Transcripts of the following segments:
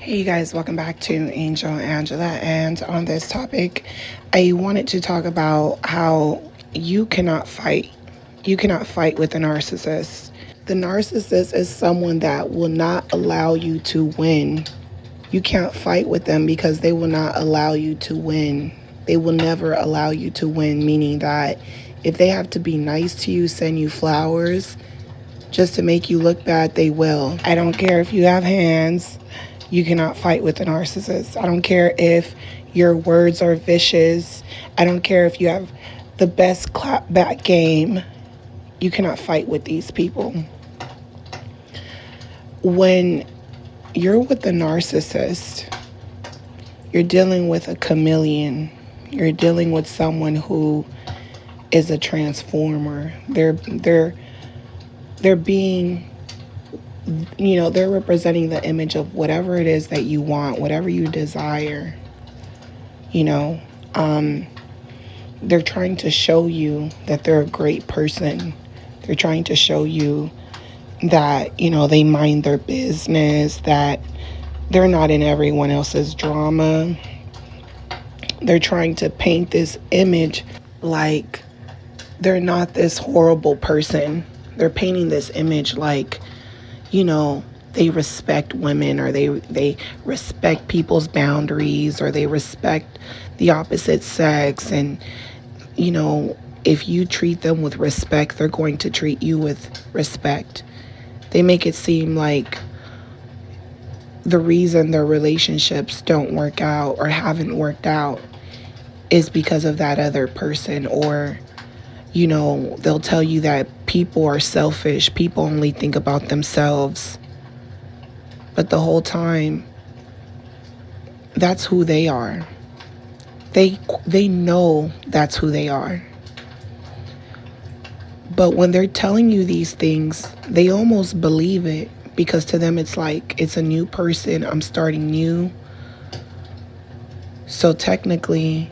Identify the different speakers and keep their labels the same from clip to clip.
Speaker 1: Hey you guys, welcome back to Angel Angela, and on this topic I wanted to talk about how you cannot fight. You cannot fight with a narcissist. The narcissist is someone that will not allow you to win. You can't fight with them because they will not allow you to win. They will never allow you to win, meaning that if they have to be nice to you, send you flowers just to make you look bad, they will. I don't care if you have hands. You cannot fight with a narcissist. I don't care if your words are vicious. I don't care if you have the best clapback game. You cannot fight with these people. When you're with a narcissist, you're dealing with a chameleon. You're dealing with someone who is a transformer. They're being, they're representing the image of whatever it is that you want, whatever you desire. They're trying to show you that they're a great person. They're trying to show you that, they mind their business, that they're not in everyone else's drama. They're trying to paint this image like they're not this horrible person. They're painting this image like, they respect women, or they respect people's boundaries, or they respect the opposite sex. And, if you treat them with respect, they're going to treat you with respect. They make it seem like the reason their relationships don't work out or haven't worked out is because of that other person. Or, they'll tell you that people are selfish. People only think about themselves. But the whole time, that's who they are. They know that's who they are. But when they're telling you these things, they almost believe it, because to them it's like, it's a new person. I'm starting new. So technically,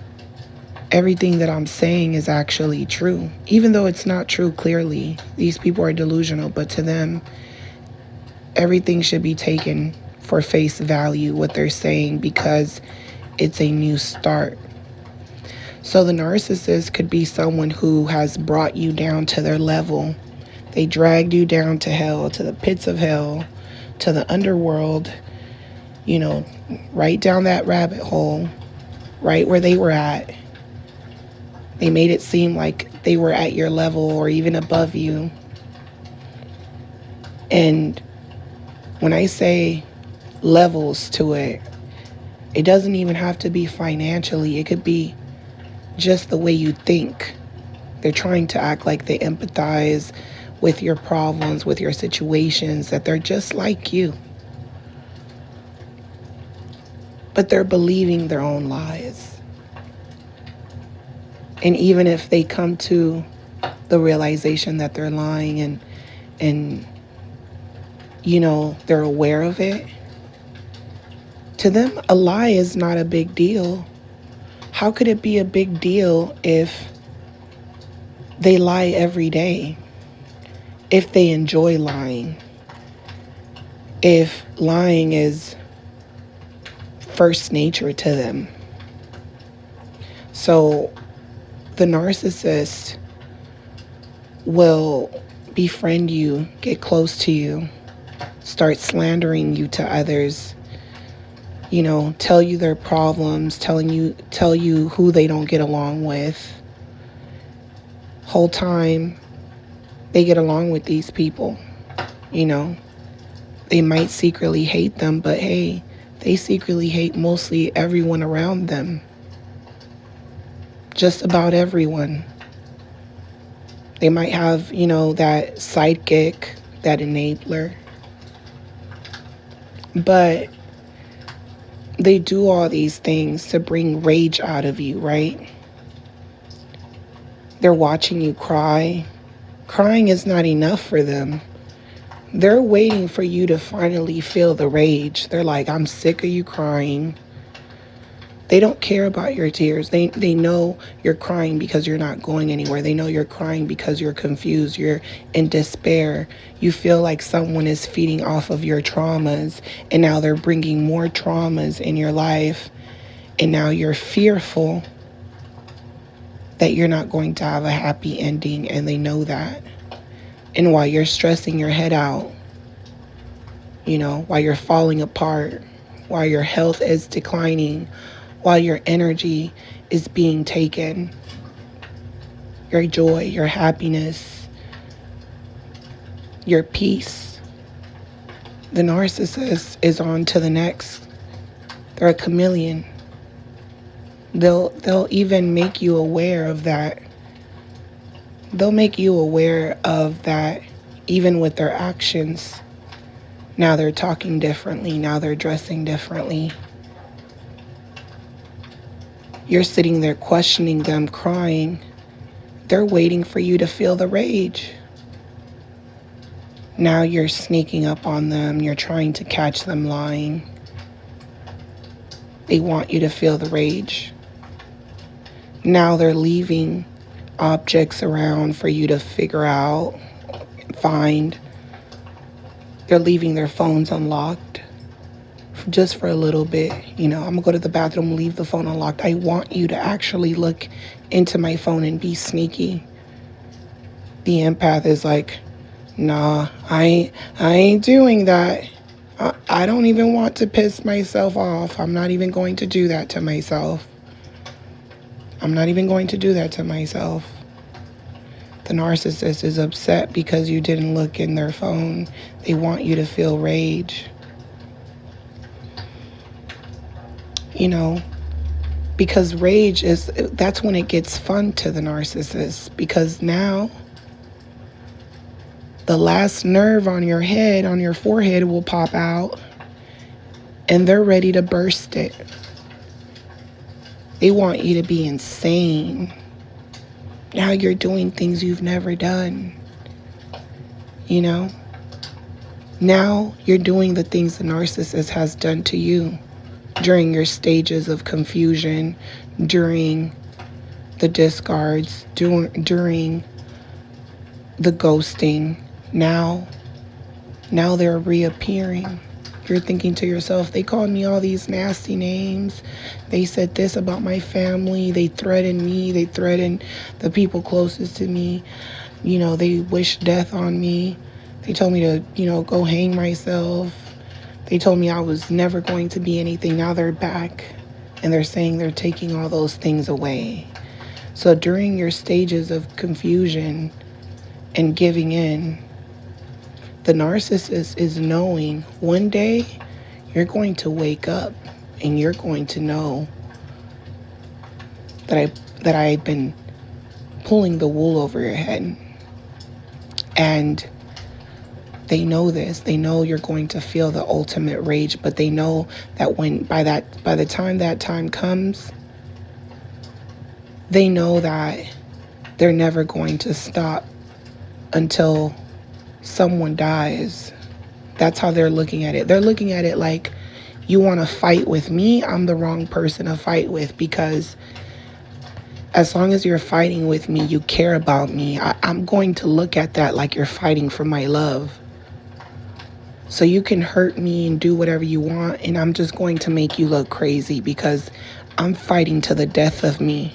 Speaker 1: everything that I'm saying is actually true. Even though it's not true, clearly. These people are delusional, but to them, everything should be taken for face value, what they're saying, because it's a new start. So the narcissist could be someone who has brought you down to their level. They dragged you down to hell, to the pits of hell, to the underworld, right down that rabbit hole, right where they were at. They made it seem like they were at your level or even above you. And when I say levels to it, it doesn't even have to be financially. It could be just the way you think. They're trying to act like they empathize with your problems, with your situations, that they're just like you. But they're believing their own lies. And even if they come to the realization that they're lying and they're aware of it, to them, a lie is not a big deal. How could it be a big deal if they lie every day? If they enjoy lying? If lying is first nature to them? So the narcissist will befriend you, get close to you, start slandering you to others, tell you their problems, tell you who they don't get along with. Whole time they get along with these people. They might secretly hate them, but hey, they secretly hate mostly everyone around them. Just about everyone. They might have, that sidekick, that enabler. But they do all these things to bring rage out of you, right? They're watching you cry. Crying is not enough for them. They're waiting for you to finally feel the rage. They're like, I'm sick of you crying. They don't care about your tears. They know you're crying because you're not going anywhere. They know you're crying because you're confused. You're in despair. You feel like someone is feeding off of your traumas, and now they're bringing more traumas in your life. And now you're fearful that you're not going to have a happy ending, and they know that. And while you're stressing your head out, while you're falling apart, while your health is declining, while your energy is being taken, your joy, your happiness, your peace, the narcissist is on to the next. They're a chameleon. They'll even make you aware of that. They'll make you aware of that even with their actions. Now they're talking differently. Now they're dressing differently. You're sitting there questioning them, crying. They're waiting for you to feel the rage. Now you're sneaking up on them. You're trying to catch them lying. They want you to feel the rage. Now they're leaving objects around for you to figure out, find. They're leaving their phones unlocked just for a little bit. I'm going to go to the bathroom, leave the phone unlocked. I want you to actually look into my phone and be sneaky. The empath is like, nah, I ain't doing that. I don't even want to piss myself off. I'm not even going to do that to myself. I'm not even going to do that to myself. The narcissist is upset because you didn't look in their phone. They want you to feel rage. Because rage that's when it gets fun to the narcissist, because now the last nerve on your head, on your forehead, will pop out and they're ready to burst it. They want you to be insane. Now you're doing things you've never done. Now you're doing the things the narcissist has done to you during your stages of confusion, during the discards, during the ghosting. Now they're reappearing. You're thinking to yourself, they called me all these nasty names. They said this about my family. They threatened me. They threatened the people closest to me. They wished death on me. They told me to, go hang myself. They told me I was never going to be anything. Now they're back and they're saying they're taking all those things away. So during your stages of confusion and giving in, the narcissist is knowing one day you're going to wake up and you're going to know that I've been pulling the wool over your head. And they know this. They know you're going to feel the ultimate rage, but they know that by the time that time comes, they know that they're never going to stop until someone dies. That's how they're looking at it. They're looking at it like, you want to fight with me? I'm the wrong person to fight with, because as long as you're fighting with me, you care about me. I'm going to look at that like you're fighting for my love. So you can hurt me and do whatever you want, and I'm just going to make you look crazy because I'm fighting to the death of me.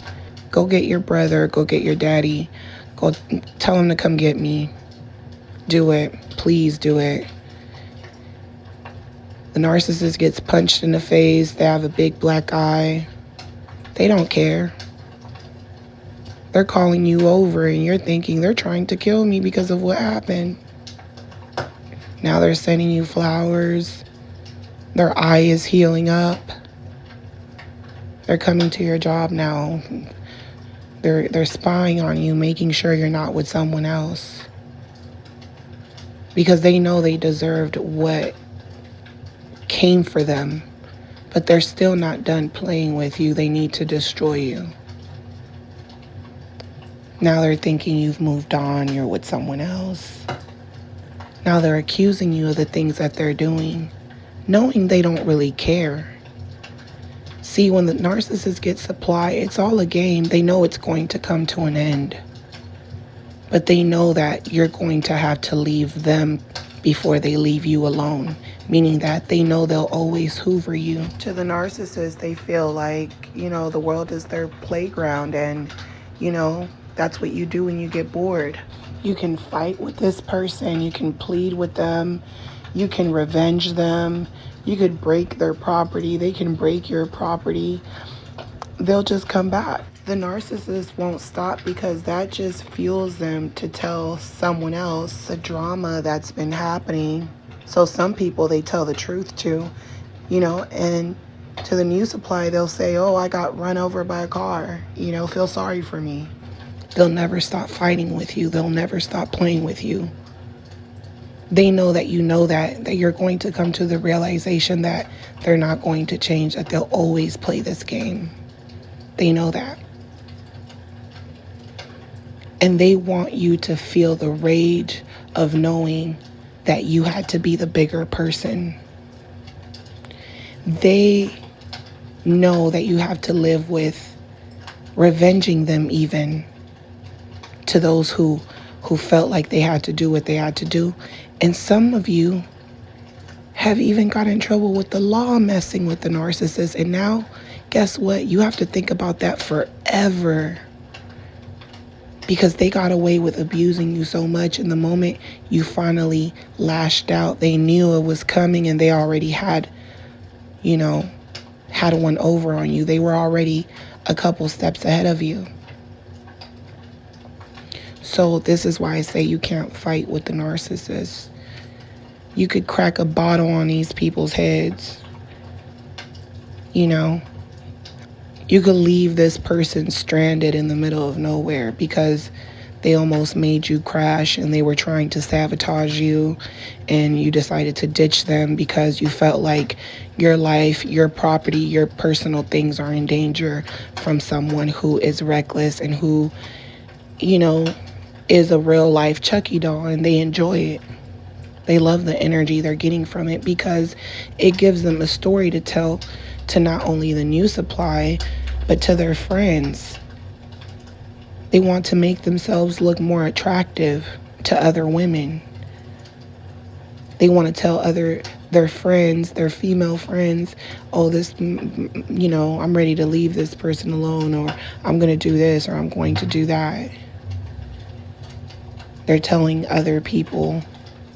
Speaker 1: Go get your brother, go get your daddy, go tell him to come get me. Do it. Please do it. The narcissist gets punched in the face. They have a big black eye. They don't care. They're calling you over and you're thinking they're trying to kill me because of what happened. Now they're sending you flowers. Their eye is healing up. They're coming to your job now. They're spying on you, making sure you're not with someone else. Because they know they deserved what came for them. But they're still not done playing with you. They need to destroy you. Now they're thinking you've moved on, you're with someone else. Now they're accusing you of the things that they're doing, knowing they don't really care. See, when the narcissist gets supply, it's all a game. They know it's going to come to an end. But they know that you're going to have to leave them before they leave you alone. Meaning that they know they'll always hoover you. To the narcissist, they feel like, the world is their playground, and, that's what you do when you get bored. You can fight with this person. You can plead with them. You can revenge them. You could break their property. They can break your property. They'll just come back. The narcissist won't stop because that just fuels them to tell someone else the drama that's been happening. So some people they tell the truth to, and to the new supply they'll say, oh, I got run over by a car, feel sorry for me. They'll never stop fighting with you. They'll never stop playing with you. They know that that you're going to come to the realization that they're not going to change, that they'll always play this game. They know that. And they want you to feel the rage of knowing that you had to be the bigger person. They know that you have to live with revenging them, even to those who felt like they had to do what they had to do. And some of you have even got in trouble with the law messing with the narcissist. And now, guess what? You have to think about that forever. Because they got away with abusing you so much. And the moment you finally lashed out, they knew it was coming, and they already had one over on you. They were already a couple steps ahead of you. So this is why I say you can't fight with the narcissist. You could crack a bottle on these people's heads. You could leave this person stranded in the middle of nowhere because they almost made you crash and they were trying to sabotage you, and you decided to ditch them because you felt like your life, your property, your personal things are in danger from someone who is reckless and who, is a real life Chucky doll, and they enjoy it. They love the energy they're getting from it because it gives them a story to tell to not only the new supply, but to their friends. They want to make themselves look more attractive to other women. They want to tell their friends, their female friends, oh, I'm ready to leave this person alone, or I'm going to do this, or I'm going to do that. They're telling other people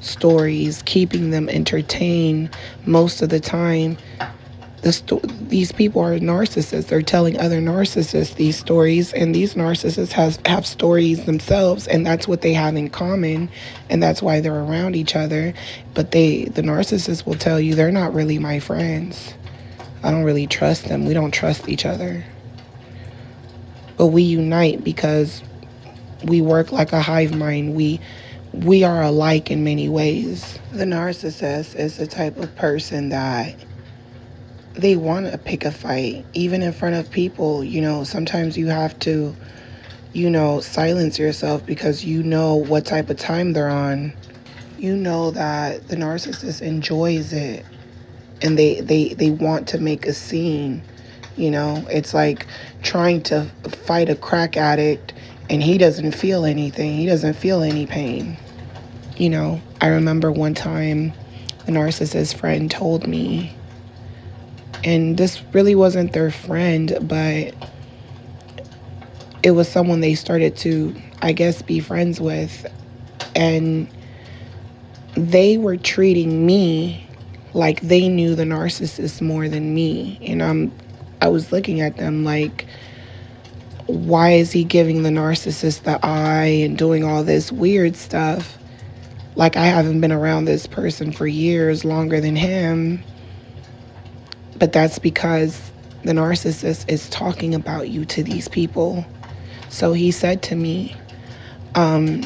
Speaker 1: stories, keeping them entertained most of the time. These people are narcissists. They're telling other narcissists these stories, and these narcissists have stories themselves, and that's what they have in common, and that's why they're around each other. But the narcissist will tell you, they're not really my friends. I don't really trust them. We don't trust each other. But we unite because we work like a hive mind. We are alike in many ways. The narcissist is the type of person that they want to pick a fight, even in front of people. Sometimes you have to, silence yourself because what type of time they're on. That the narcissist enjoys it, and they want to make a scene. It's like trying to fight a crack addict, and he doesn't feel anything. He doesn't feel any pain. I remember one time a narcissist friend told me, and this really wasn't their friend, but it was someone they started to, I guess, be friends with. And they were treating me like they knew the narcissist more than me. And I was looking at them like, why is he giving the narcissist the eye and doing all this weird stuff? Like, I haven't been around this person for years, longer than him. But that's because the narcissist is talking about you to these people. So he said to me, me and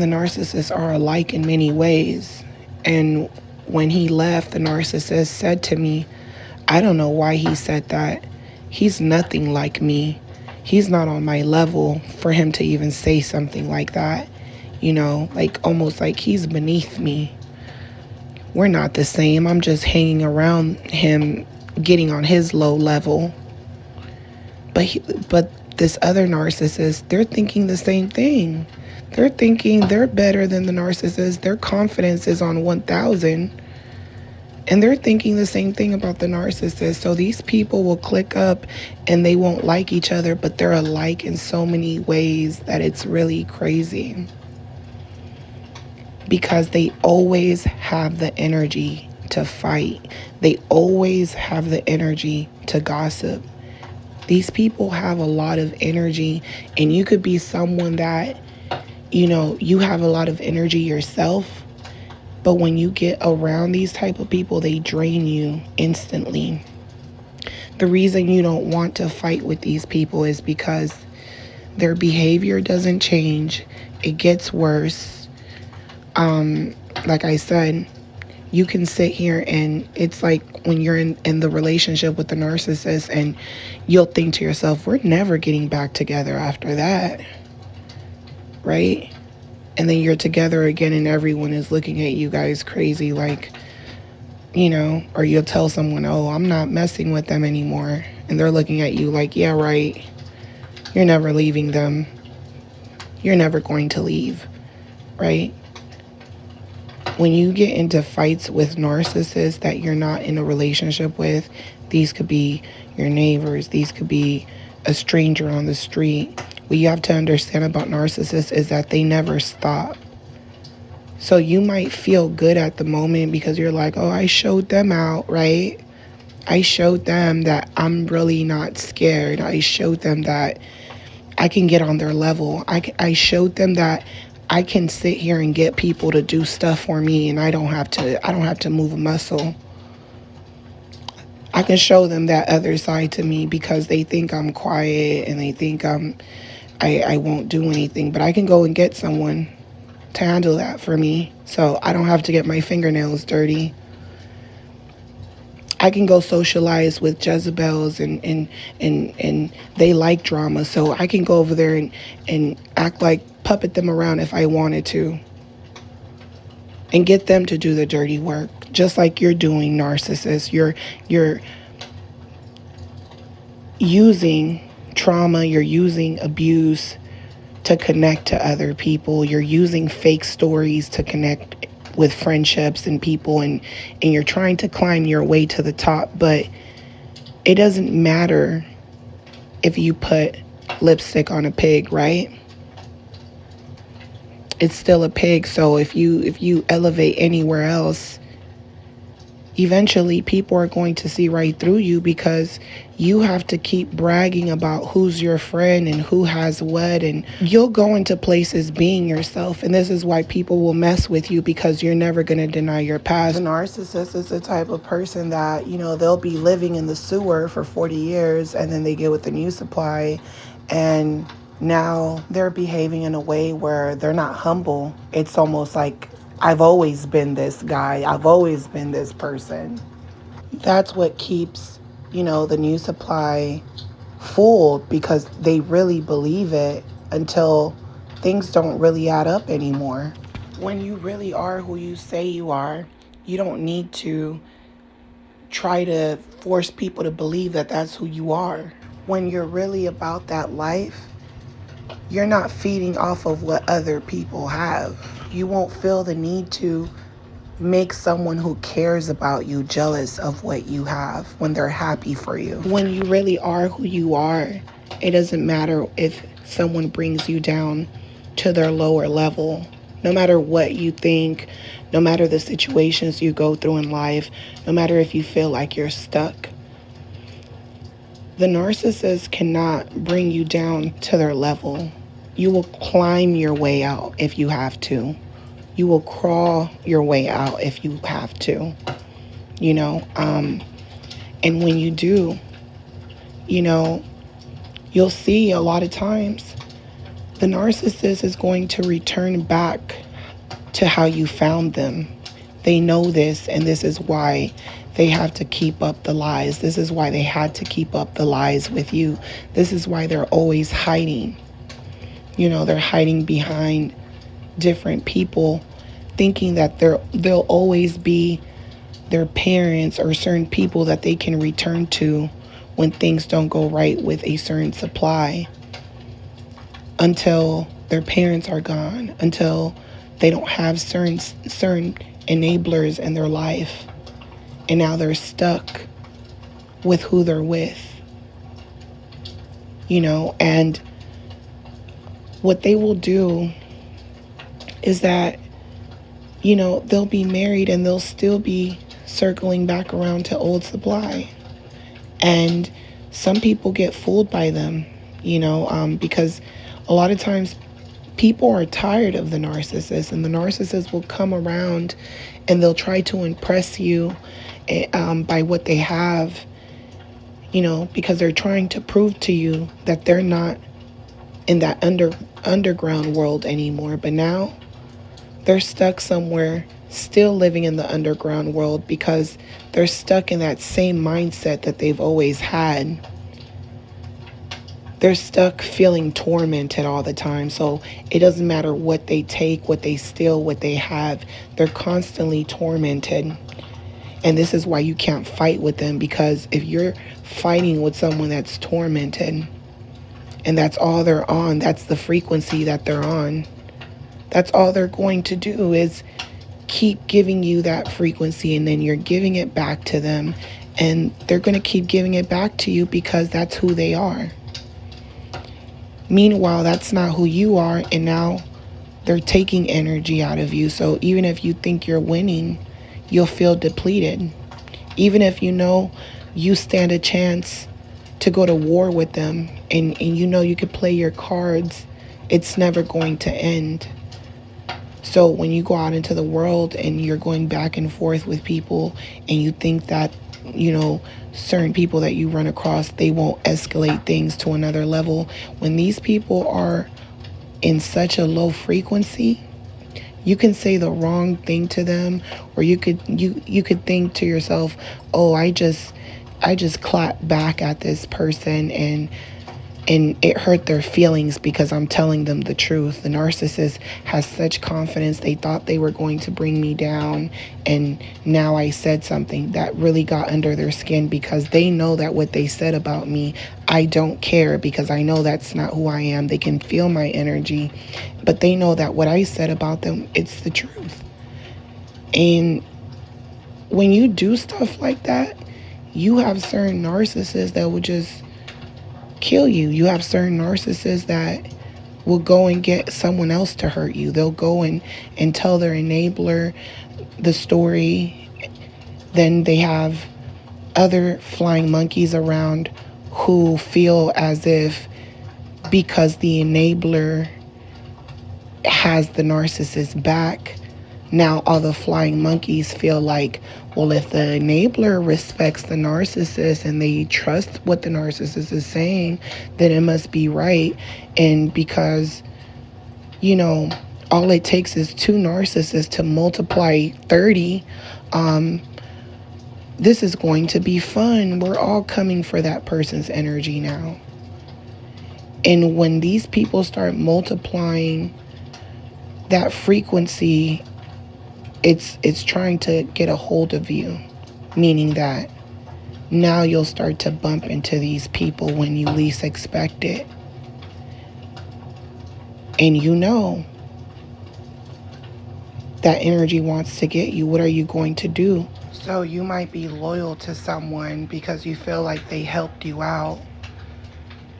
Speaker 1: the narcissist are alike in many ways. And when he left, the narcissist said to me, I don't know why he said that. He's nothing like me. He's not on my level for him to even say something like that. Almost like he's beneath me. We're not the same. I'm just hanging around him, getting on his low level. But this other narcissist, they're thinking the same thing. They're thinking they're better than the narcissist. Their confidence is on 1,000. And they're thinking the same thing about the narcissist. So these people will click up and they won't like each other, but they're alike in so many ways that it's really crazy. Because they always have the energy to fight. They always have the energy to gossip. These people have a lot of energy, and you could be someone that, you have a lot of energy yourself, but when you get around these type of people, they drain you instantly. The reason you don't want to fight with these people is because their behavior doesn't change. It gets worse. Like I said, you can sit here and it's like when you're in the relationship with the narcissist and you'll think to yourself, we're never getting back together after that, right? And then you're together again and everyone is looking at you guys crazy, like, or you'll tell someone, oh, I'm not messing with them anymore. And they're looking at you like, yeah, right. You're never leaving them. You're never going to leave, right? When you get into fights with narcissists that you're not in a relationship with, these could be your neighbors, these could be a stranger on the street. What you have to understand about narcissists is that they never stop. So you might feel good at the moment because you're like, oh, I showed them out, right? I showed them that I'm really not scared. I showed them that I can get on their level. I showed them that I can sit here and get people to do stuff for me and I don't have to move a muscle. I can show them that other side to me because they think I'm quiet and they think I won't do anything, but I can go and get someone to handle that for me so I don't have to get my fingernails dirty. I can go socialize with Jezebels and they like drama, so I can go over there and act like puppet them around if I wanted to and get them to do the dirty work, just like you're doing, narcissists. You're using trauma, you're using abuse to connect to other people. You're using fake stories to connect with friendships and people, and you're trying to climb your way to the top, but it doesn't matter if you put lipstick on a pig, right? It's still a pig. So if you elevate anywhere else, eventually people are going to see right through you because you have to keep bragging about who's your friend and who has what, and you'll go into places being yourself. And this is why people will mess with you, because you're never going to deny your past. The narcissist is the type of person that, they'll be living in the sewer for 40 years and then they get with the new supply and now they're behaving in a way where they're not humble. It's almost like, I've always been this guy. I've always been this person. That's what keeps, the new supply fooled, because they really believe it until things don't really add up anymore. When you really are who you say you are, you don't need to try to force people to believe that that's who you are. When you're really about that life, you're not feeding off of what other people have. You won't feel the need to make someone who cares about you jealous of what you have when they're happy for you. When you really are who you are, it doesn't matter if someone brings you down to their lower level. No matter what you think, no matter the situations you go through in life, no matter if you feel like you're stuck, the narcissist cannot bring you down to their level. You will climb your way out if you have to. You will crawl your way out if you have to, and when you do, you'll see a lot of times the narcissist is going to return back to how you found them. They know this, and this is why they have to keep up the lies. This is why they had to keep up the lies with you. This is why they're always hiding. They're hiding behind different people, thinking that they'll always be their parents or certain people that they can return to when things don't go right with a certain supply, until their parents are gone, until they don't have certain enablers in their life, and now they're stuck with who they're with, and what they will do is that, they'll be married and they'll still be circling back around to old supply. And some people get fooled by them, because a lot of times people are tired of the narcissist, and the narcissist will come around and they'll try to impress you by what they have, because they're trying to prove to you that they're not in that underground world anymore. But now they're stuck somewhere, still living in the underground world, because they're stuck in that same mindset that they've always had. They're stuck feeling tormented all the time. So it doesn't matter what they take, what they steal, what they have. They're constantly tormented. And this is why you can't fight with them, because if you're fighting with someone that's tormented and that's all they're on, that's the frequency that they're on, that's all they're going to do is keep giving you that frequency, and then you're giving it back to them, and they're going to keep giving it back to you because that's who they are. Meanwhile, that's not who you are, and now they're taking energy out of you. So even if you think you're winning, you'll feel depleted. Even if you stand a chance to go to war with them, and you could play your cards, it's never going to end. So when you go out into the world and you're going back and forth with people, and you think that, certain people that you run across, they won't escalate things to another level. When these people are in such a low frequency, you can say the wrong thing to them, or you could think to yourself, oh, I just clapped back at this person, and it hurt their feelings because I'm telling them the truth. The narcissist has such confidence. They thought they were going to bring me down, and now I said something that really got under their skin, because they know that what they said about me, I don't care, because I know that's not who I am. They can feel my energy, but they know that what I said about them, it's the truth. And when you do stuff like that, you have certain narcissists that will just kill you. You have certain narcissists that will go and get someone else to hurt you. They'll go and tell their enabler the story. Then they have other flying monkeys around who feel as if because the enabler has the narcissist back, now all the flying monkeys feel like, well, if the enabler respects the narcissist and they trust what the narcissist is saying, then it must be right. And because, all it takes is 2 narcissists to multiply 30, this is going to be fun. We're all coming for that person's energy now. And when these people start multiplying that frequency, it's trying to get a hold of you, meaning that now you'll start to bump into these people when you least expect it. And that energy wants to get you. What are you going to do? So you might be loyal to someone because you feel like they helped you out,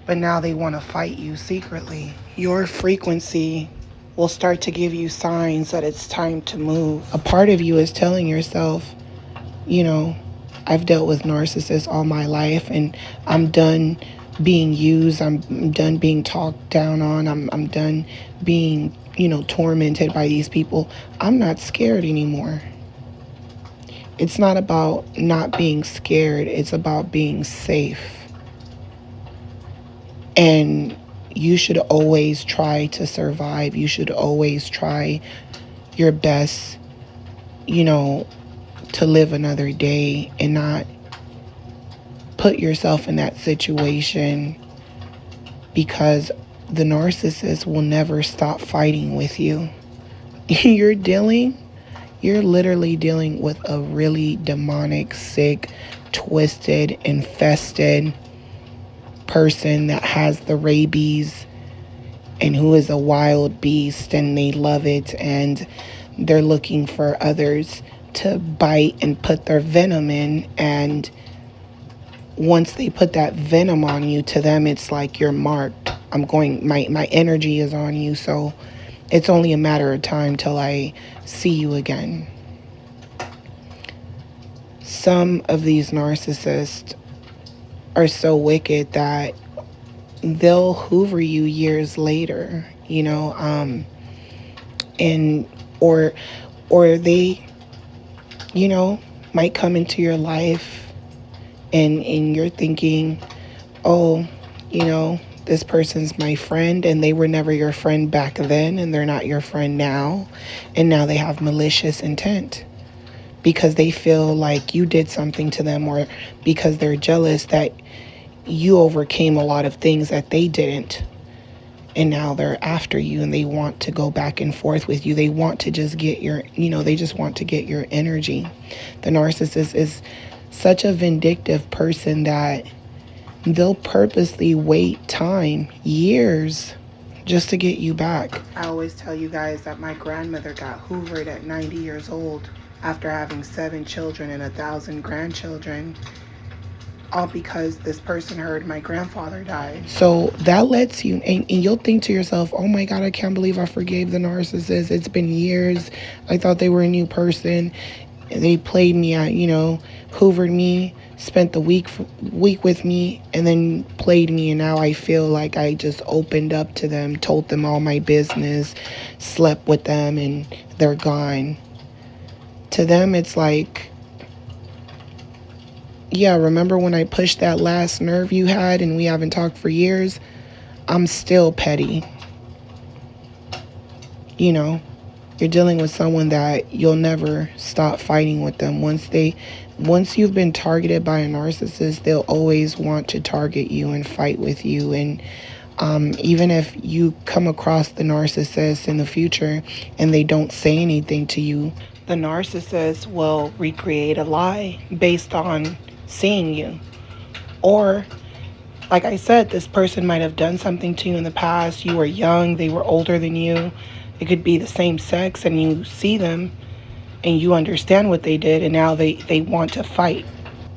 Speaker 1: but now they want to fight you secretly. Your frequency will start to give you signs that it's time to move. A part of you is telling yourself, I've dealt with narcissists all my life, and I'm done being used. I'm done being talked down on. I'm done being, tormented by these people. I'm not scared anymore. It's not about not being scared. It's about being safe. And you should always try to survive. You should always try your best, to live another day and not put yourself in that situation, because the narcissist will never stop fighting with you. You're dealing You're literally dealing with a really demonic, sick, twisted, infested person that has the rabies and who is a wild beast, and they love it, and they're looking for others to bite and put their venom in. And once they put that venom on you, to them it's like you're marked. My energy is on you, so it's only a matter of time till I see you again. Some of these narcissists are so wicked that they'll hoover you years later, and or they, might come into your life, and you're thinking, oh, this person's my friend, and they were never your friend back then, and they're not your friend now, and now they have malicious intent because they feel like you did something to them, or because they're jealous that you overcame a lot of things that they didn't, and now they're after you, and they want to go back and forth with you. They want to just get your, they just want to get your energy. The narcissist is such a vindictive person that they'll purposely wait time, years, just to get you back. I always tell you guys that my grandmother got hoovered at 90 years old after having 7 children and 1,000 grandchildren, all because this person heard my grandfather died. So that lets you, and you'll think to yourself, oh my God, I can't believe I forgave the narcissist. It's been years. I thought they were a new person. They played me out, hoovered me, spent the week with me, and then played me. And now I feel like I just opened up to them, told them all my business, slept with them, and they're gone. To them, it's like, yeah, remember when I pushed that last nerve you had and we haven't talked for years? I'm still petty. You're dealing with someone that you'll never stop fighting with them. Once you've been targeted by a narcissist, they'll always want to target you and fight with you. And even if you come across the narcissist in the future and they don't say anything to you, the narcissist will recreate a lie based on seeing you. Or, like I said, this person might have done something to you in the past. You were young, they were older than you. It could be the same sex, and you see them and you understand what they did, and now they want to fight.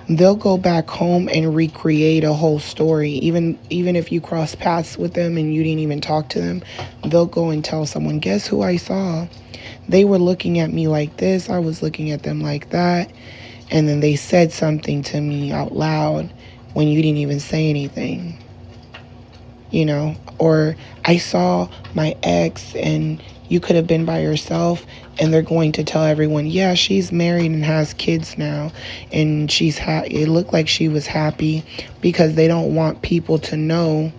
Speaker 1: They'll go back home and recreate a whole story. Even if you cross paths with them and you didn't even talk to them, they'll go and tell someone, guess who I saw? They were looking at me like this, I was looking at them like that, and then they said something to me out loud when you didn't even say anything. Or I saw my ex and you could have been by yourself, and they're going to tell everyone, yeah, she's married and has kids now, and it looked like she was happy, because they don't want people to know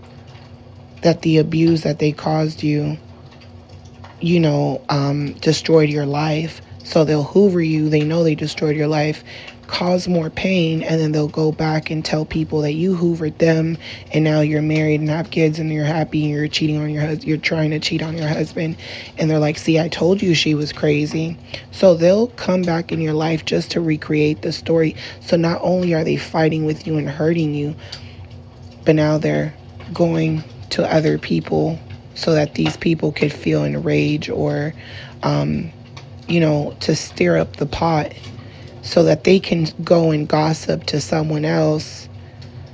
Speaker 1: that the abuse that they caused you, destroyed your life. So they'll hoover you. They know they destroyed your life, cause more pain, and then they'll go back and tell people that you hoovered them, and now you're married and have kids and you're happy and you're cheating on your husband. You're trying to cheat on your husband, and they're like, see, I told you she was crazy. So they'll come back in your life just to recreate the story. So not only are they fighting with you and hurting you, but now they're going to other people so that these people could feel enraged, or to stir up the pot, so that they can go and gossip to someone else,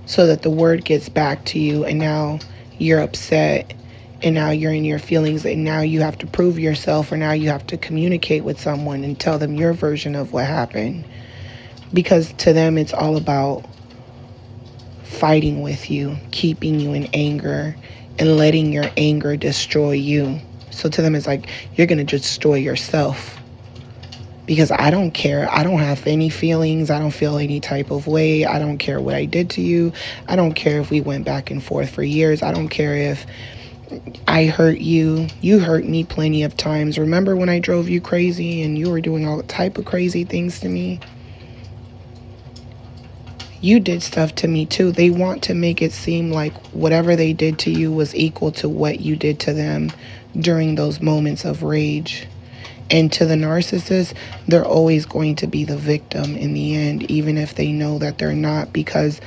Speaker 1: so that the word gets back to you, and now you're upset, and now you're in your feelings, and now you have to prove yourself, or now you have to communicate with someone and tell them your version of what happened. Because to them, it's all about fighting with you, keeping you in anger, and letting your anger destroy you. So to them, it's like, you're going to destroy yourself. Because I don't care. I don't have any feelings. I don't feel any type of way. I don't care what I did to you. I don't care if we went back and forth for years. I don't care if I hurt you. You hurt me plenty of times. Remember when I drove you crazy and you were doing all type of crazy things to me? You did stuff to me too. They want to make it seem like whatever they did to you was equal to what you did to them during those moments of rage. And to the narcissist, they're always going to be the victim in the end, even if they know that they're not, because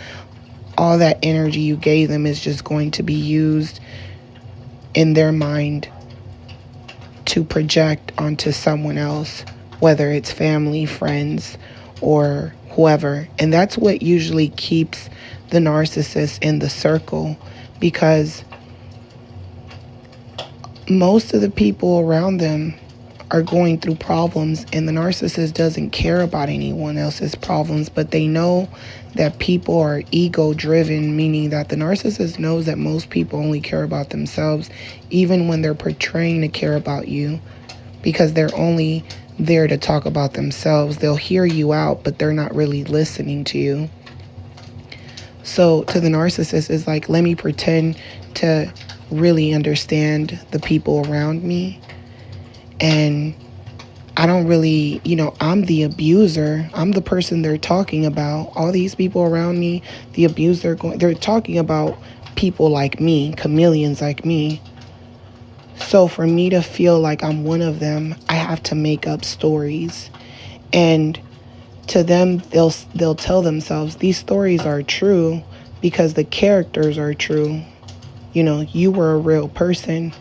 Speaker 1: all that energy you gave them is just going to be used in their mind to project onto someone else, whether it's family, friends, or whoever. And that's what usually keeps the narcissist in the circle, because most of the people around them are going through problems, and the narcissist doesn't care about anyone else's problems, but they know that people are ego driven, meaning that the narcissist knows that most people only care about themselves, even when they're portraying to care about you, because they're only there to talk about themselves. They'll hear you out, but they're not really listening to you. So to the narcissist, it's like, let me pretend to really understand the people around me. And I don't really, I'm the abuser. I'm the person they're talking about. All these people around me, the abuser, they're talking about people like me, chameleons like me. So for me to feel like I'm one of them, I have to make up stories. And to them, they'll tell themselves these stories are true because the characters are true. You were a real person.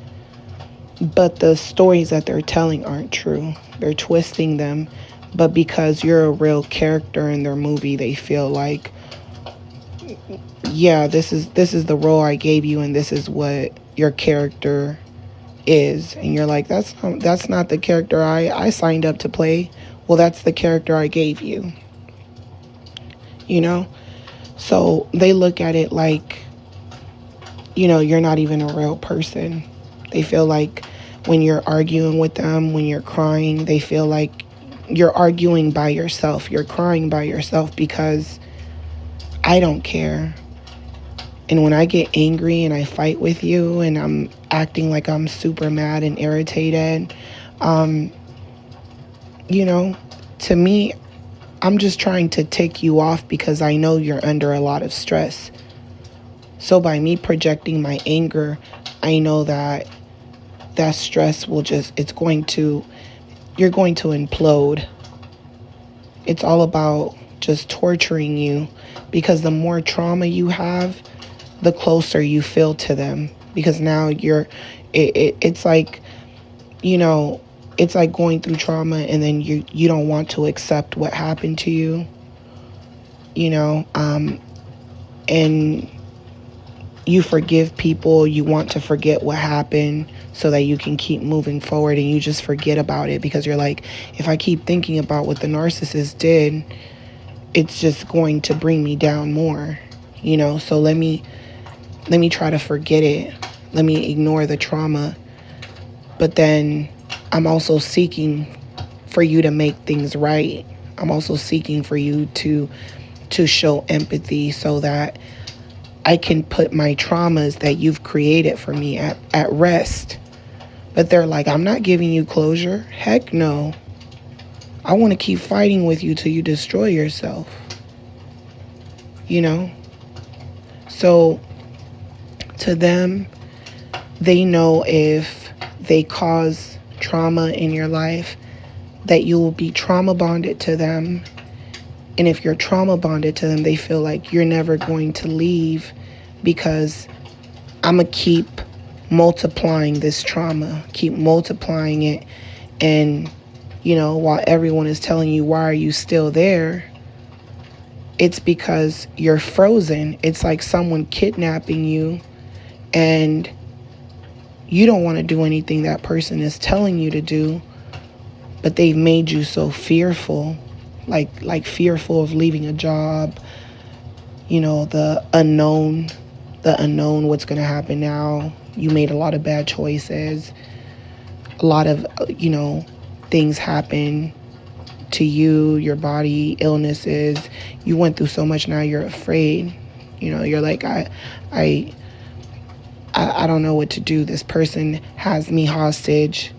Speaker 1: But the stories that they're telling aren't true. They're twisting them. But because you're a real character in their movie, they feel like, yeah, this is the role I gave you, and this is what your character is. And you're like, that's not the character I signed up to play. Well, that's the character I gave you. So they look at it like, you're not even a real person. They feel like when you're arguing with them, when you're crying, they feel like you're arguing by yourself. You're crying by yourself because I don't care. And when I get angry and I fight with you and I'm acting like I'm super mad and irritated, to me, I'm just trying to tick you off because I know you're under a lot of stress. So by me projecting my anger, I know that stress will you're going to implode. It's all about just torturing you, because the more trauma you have, the closer you feel to them, because now it's like, it's like going through trauma and then you don't want to accept what happened to you, and you forgive people, you want to forget what happened so that you can keep moving forward, and you just forget about it because you're like, if I keep thinking about what the narcissist did, it's just going to bring me down more, so let me try to forget it. Let me ignore the trauma. But then I'm also seeking for you to make things right. I'm also seeking for you to show empathy so that I can put my traumas that you've created for me at rest. But they're like, I'm not giving you closure. Heck no. I want to keep fighting with you till you destroy yourself. So to them, they know if they cause trauma in your life, that you will be trauma bonded to them. And if you're trauma bonded to them, they feel like you're never going to leave, because I'm going to keep multiplying this trauma, keep multiplying it. And, while everyone is telling you, why are you still there? It's because you're frozen. It's like someone kidnapping you, and you don't want to do anything that person is telling you to do, but they've made you so fearful. Like fearful of leaving a job, the unknown, what's going to happen now. You made a lot of bad choices. A lot of, things happen to you, your body, illnesses. You went through so much, now you're afraid. You're like, I don't know what to do. This person has me hostage.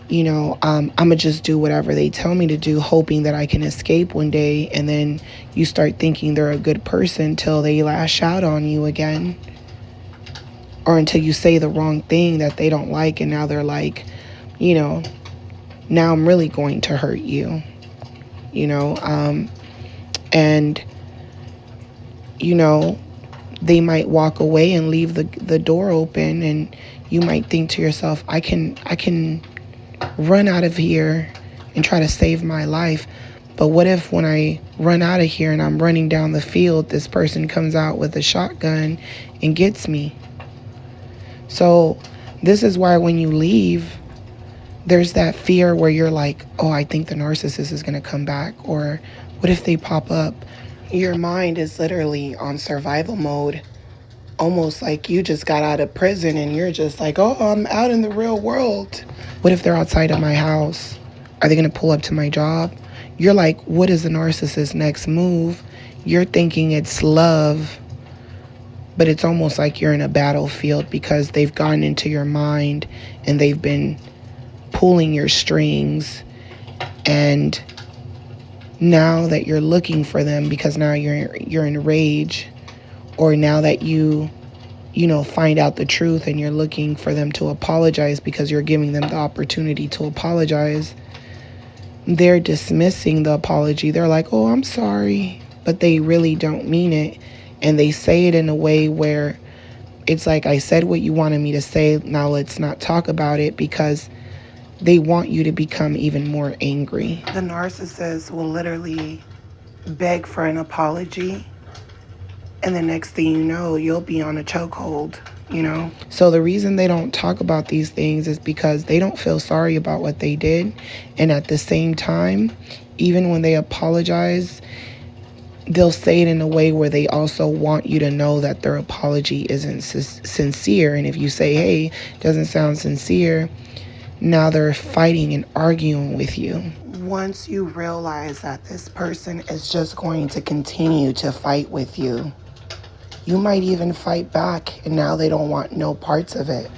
Speaker 1: I'm going to just do whatever they tell me to do, hoping that I can escape one day. And then you start thinking they're a good person till they lash out on you again. Or until you say the wrong thing that they don't like. And now they're like, now I'm really going to hurt you, you know, and, you know, they might walk away and leave the door open, and you might think to yourself, I can run out of here and try to save my life. But what if when I run out of here and I'm running down the field, this person comes out with a shotgun and gets me? So this is why when you leave, there's that fear where you're like, oh, I think the narcissist is going to come back. Or what if they pop up? Your mind is literally on survival mode, almost like you just got out of prison and you're just like, oh, I'm out in the real world. What if they're outside of my house? Are they going to pull up to my job? You're like, what is the narcissist's next move? You're thinking it's love, but it's almost like you're in a battlefield because they've gotten into your mind and they've been pulling your strings. And now that you're looking for them because now you're in rage, or now that you find out the truth and you're looking for them to apologize because you're giving them the opportunity to apologize, they're dismissing the apology. They're like, oh, I'm sorry, but they really don't mean it. And they say it in a way where it's like, I said what you wanted me to say, now let's not talk about it, because they want you to become even more angry. The narcissist will literally beg for an apology, and the next thing you know, you'll be on a chokehold, you know? So the reason they don't talk about these things is because they don't feel sorry about what they did. And at the same time, even when they apologize, they'll say it in a way where they also want you to know that their apology isn't sincere. And if you say, hey, it doesn't sound sincere, now they're fighting and arguing with you. Once you realize that this person is just going to continue to fight with you, you might even fight back, and now they don't want no parts of it.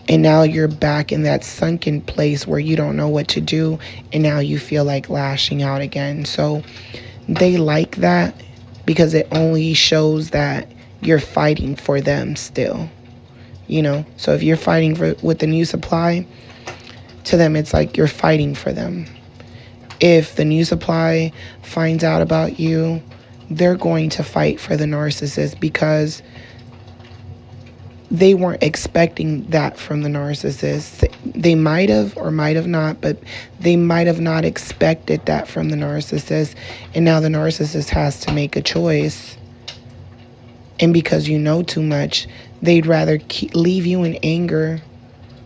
Speaker 1: And now you're back in that sunken place where you don't know what to do, and now you feel like lashing out again. So they like that because it only shows that you're fighting for them still. You know, so if you're fighting with the new supply, to them it's like you're fighting for them. If the new supply finds out about you, they're going to fight for the narcissist because they weren't expecting that from the narcissist. They might have or might have not, but they might have not expected that from the narcissist. And now the narcissist has to make a choice. And because you know too much, they'd rather leave you in anger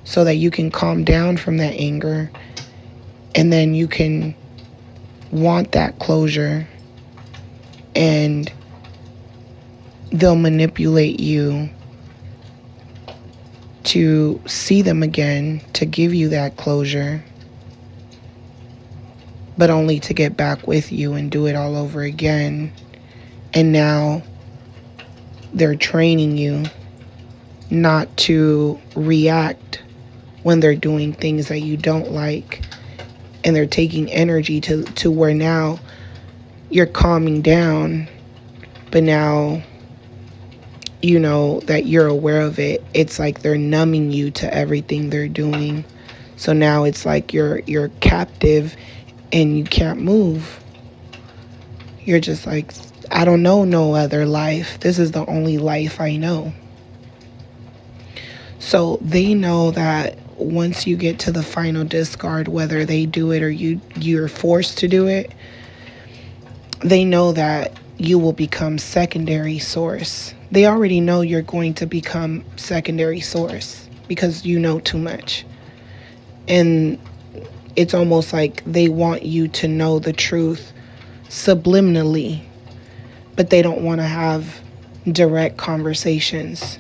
Speaker 1: so that you can calm down from that anger, and then you can want that closure, and they'll manipulate you to see them again, to give you that closure, but only to get back with you and do it all over again. And now they're training you not to react when they're doing things that you don't like, and they're taking energy to where now you're calming down, but now you know that you're aware of it. It's like they're numbing you to everything they're doing. So now it's like you're captive and you can't move. You're just like, I don't know no other life. This is the only life I know. So they know that once you get to the final discard, whether they do it or you're forced to do it, they know that you will become secondary source. They already know you're going to become secondary source because you know too much. And it's almost like they want you to know the truth subliminally, but they don't want to have direct conversations.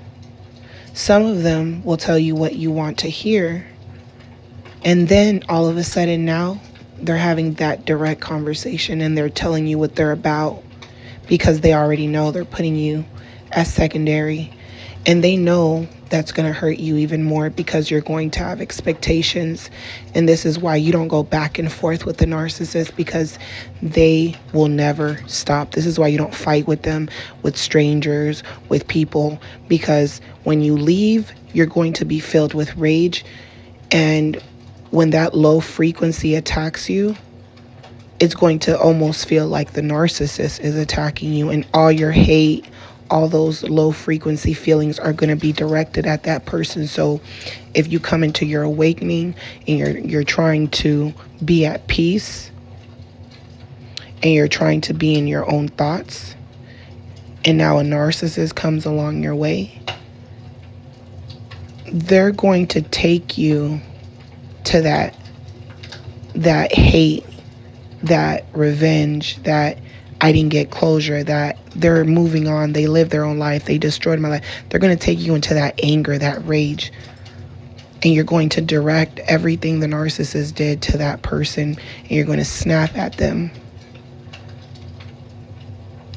Speaker 1: Some of them will tell you what you want to hear, and then all of a sudden now they're having that direct conversation and they're telling you what they're about because they already know they're putting you as secondary, and they know that's going to hurt you even more because you're going to have expectations. And this is why you don't go back and forth with the narcissist, because they will never stop. This is why you don't fight with them, with strangers, with people, because when you leave, you're going to be filled with rage, and when that low frequency attacks you, it's going to almost feel like the narcissist is attacking you, and all your hate, all those low frequency feelings are going to be directed at that person. So if you come into your awakening and you're trying to be at peace, and you're trying to be in your own thoughts, and now a narcissist comes along your way, they're going to take you to that hate, that revenge, that I didn't get closure, that they're moving on, they live their own life, they destroyed my life. They're going to take you into that anger, that rage, and you're going to direct everything the narcissist did to that person, and you're going to snap at them.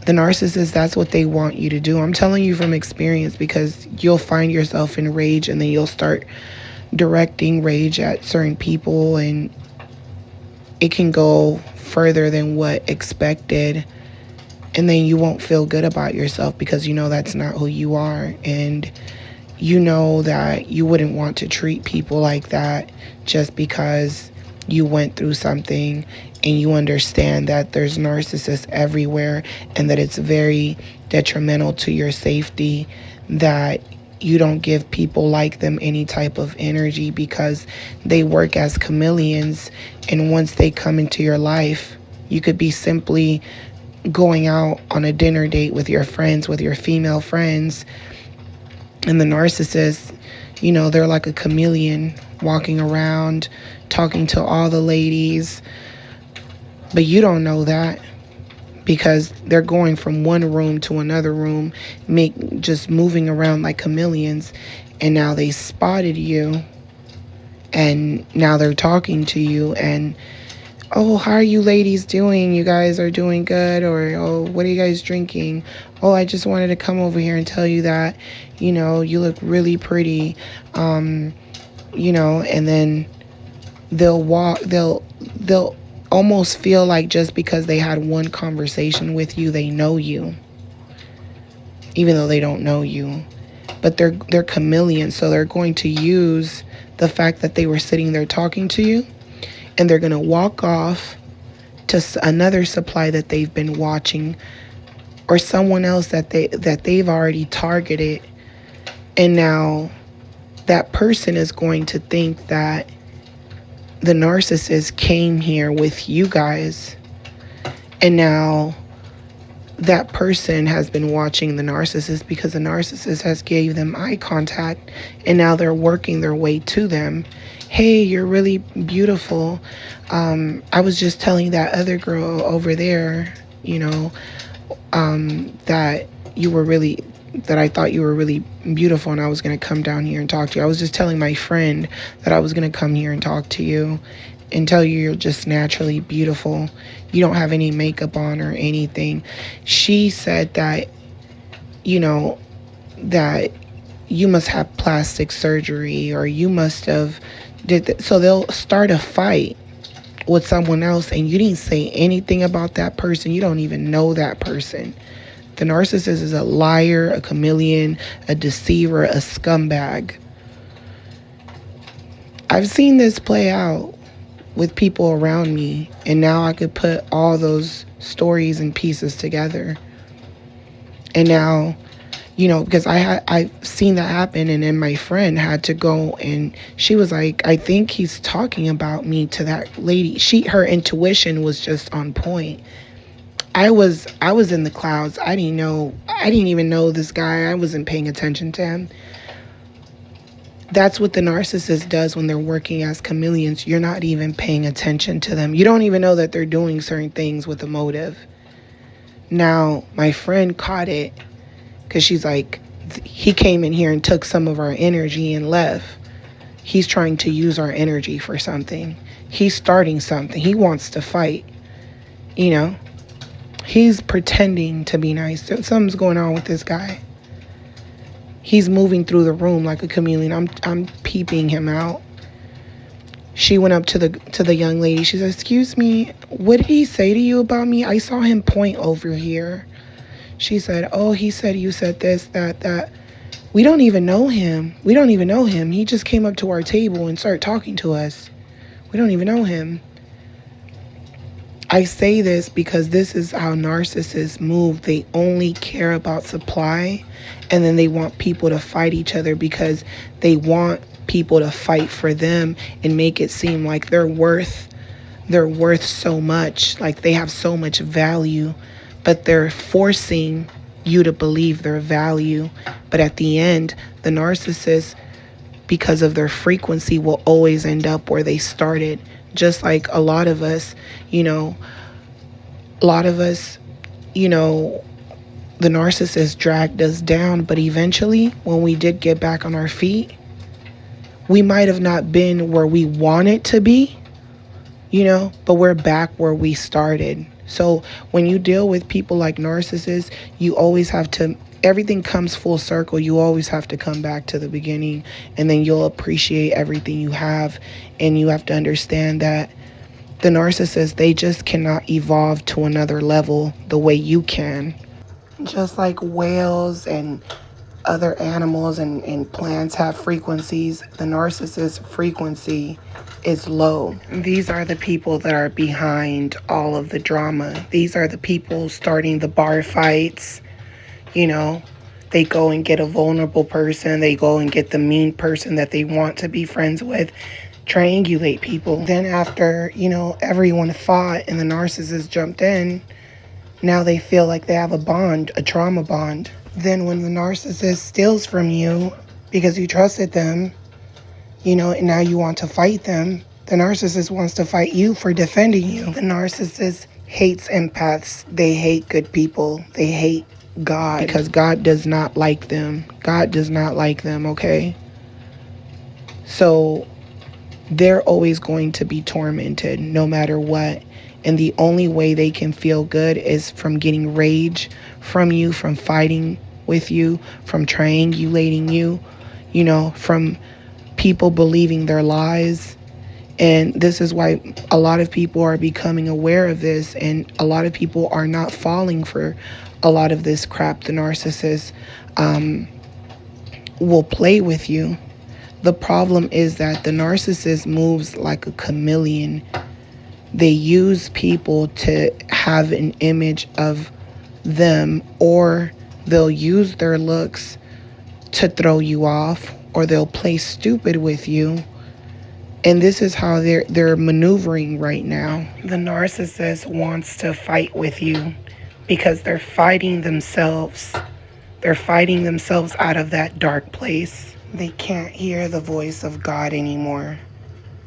Speaker 1: The narcissist, that's what they want you to do. I'm telling you from experience, because you'll find yourself in rage, and then you'll start directing rage at certain people, and it can go further than what expected, and then you won't feel good about yourself because you know that's not who you are, and you know that you wouldn't want to treat people like that just because you went through something, and you understand that there's narcissists everywhere, and that it's very detrimental to your safety that you don't give people like them any type of energy, because they work as chameleons, and once they come into your life, you could be simply going out on a dinner date with your friends, with your female friends, and the narcissist, they're like a chameleon walking around talking to all the ladies, but you don't know that, because they're going from one room to another room, just moving around like chameleons, and now they spotted you, and now they're talking to you, and, oh, how are you ladies doing? You guys are doing good? Or, oh, what are you guys drinking? Oh, I just wanted to come over here and tell you that, you look really pretty, and then they'll almost feel like just because they had one conversation with you, they know you, even though they don't know you. But they're chameleons, so they're going to use the fact that they were sitting there talking to you, and they're going to walk off to another supply that they've been watching, or someone else that they've already targeted, and now that person is going to think that the narcissist came here with you guys, and now that person has been watching the narcissist because the narcissist has gave them eye contact, and now they're working their way to them. Hey, you're really beautiful. I was just telling that other girl over there, that I thought you were really beautiful, and I was going to come down here and talk to you. I was just telling my friend that I was going to come here and talk to you and tell you you're just naturally beautiful. You don't have any makeup on or anything. She said that, that you must have plastic surgery, or you must have so they'll start a fight with someone else, and you didn't say anything about that person. You don't even know that person. The narcissist is a liar, a chameleon, a deceiver, a scumbag. I've seen this play out with people around me, and now I could put all those stories and pieces together. And now, because I've seen that happen, and then my friend had to go, and she was like, I think he's talking about me to that lady. Her intuition was just on point. I was in the clouds. I didn't even know this guy. I wasn't paying attention to him. That's what the narcissist does when they're working as chameleons. You're not even paying attention to them. You don't even know that they're doing certain things with a motive. Now, my friend caught it, because she's like, he came in here and took some of our energy and left. He's trying to use our energy for something. He's starting something. He wants to fight, He's pretending to be nice. Something's going on with this guy. He's moving through the room like a chameleon. I'm peeping him out. She went up to the young lady. She said, "Excuse me, what did he say to you about me? I saw him point over here." She said, "Oh, he said you said this, that." We don't even know him. He just came up to our table and started talking to us. We don't even know him. I say this because this is how narcissists move. They only care about supply, and then they want people to fight each other because they want people to fight for them and make it seem like they're worth so much, like they have so much value, but they're forcing you to believe their value. But at the end, the narcissist, because of their frequency, will always end up where they started. Just like a lot of us, the narcissist dragged us down, but eventually when we did get back on our feet, we might have not been where we wanted to be, but we're back where we started. So when you deal with people like narcissists, you always have to, everything comes full circle. You always have to come back to the beginning, and then you'll appreciate everything you have. And you have to understand that the narcissists, they just cannot evolve to another level the way you can. Just like whales and other animals and plants have frequencies, the narcissist frequency is low. These are the people that are behind all of the drama. These are the people starting the bar fights. They go and get a vulnerable person. They go and get the mean person that they want to be friends with. Triangulate people. Then after, everyone fought and the narcissist jumped in, now they feel like they have a bond, a trauma bond. Then when the narcissist steals from you because you trusted them, and now you want to fight them, the narcissist wants to fight you for defending you. The narcissist hates empaths. They hate good people. They hate God because God does not like them. God does not like them, okay? So they're always going to be tormented no matter what. And the only way they can feel good is from getting rage from you, from fighting with you, from triangulating you, from people believing their lies. And this is why a lot of people are becoming aware of this, and a lot of people are not falling for a lot of this crap. The narcissist will play with you. The problem is that the narcissist moves like a chameleon. They use people to have an image of them, or they'll use their looks to throw you off, or they'll play stupid with you. And this is how they're maneuvering right now. The narcissist wants to fight with you because they're fighting themselves. They're fighting themselves out of that dark place. They can't hear the voice of God anymore.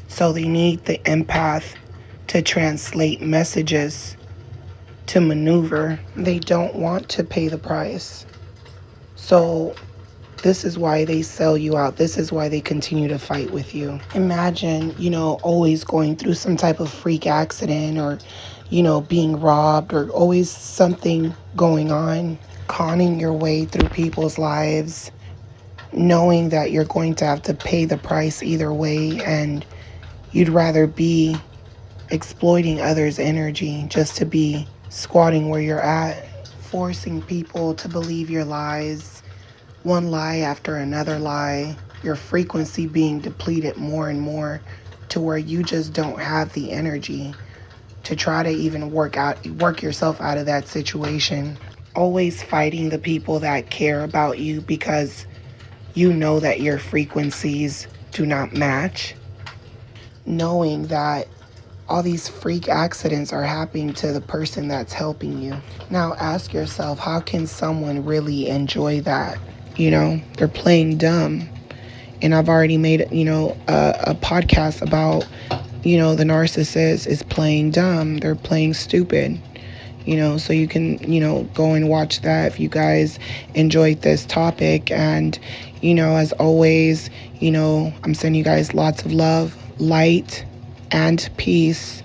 Speaker 1: So they need the empath to translate messages, to maneuver. They don't want to pay the price. So this is why they sell you out. This is why they continue to fight with you. Imagine, always going through some type of freak accident, or, being robbed, or always something going on, conning your way through people's lives, knowing that you're going to have to pay the price either way, and you'd rather be exploiting others' energy just to be squatting where you're at, forcing people to believe your lies, one lie after another lie, your frequency being depleted more and more to where you just don't have the energy to try to even work yourself out of that situation. Always fighting the people that care about you because you know that your frequencies do not match. Knowing that all these freak accidents are happening to the person that's helping you. Now ask yourself, how can someone really enjoy that? They're playing dumb. And I've already made, a podcast about, the narcissist is playing dumb. They're playing stupid. So you can, go and watch that if you guys enjoyed this topic. And, as always, I'm sending you guys lots of love, light, and peace.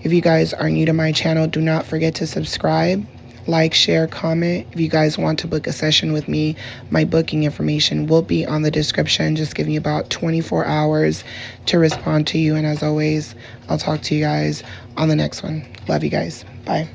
Speaker 1: If you guys are new to my channel, do not forget to subscribe, like, share, comment. If you guys want to book a session with me, my booking information will be on the description. Just give me about 24 hours to respond to you. And as always, I'll talk to you guys on the next one. Love you guys. Bye.